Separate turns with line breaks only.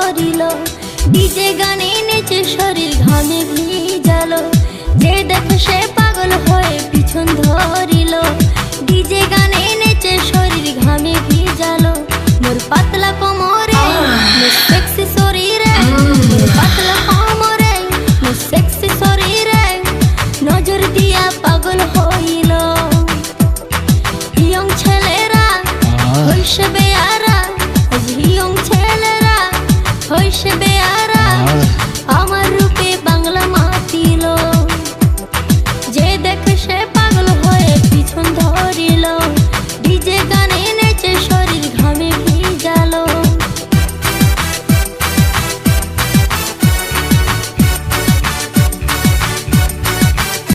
করিল। ডিজে গানে নেচে শরীর ঘামে ভিজালো, যে দেখে সে পাগল হয়ে পিছন ধরিল।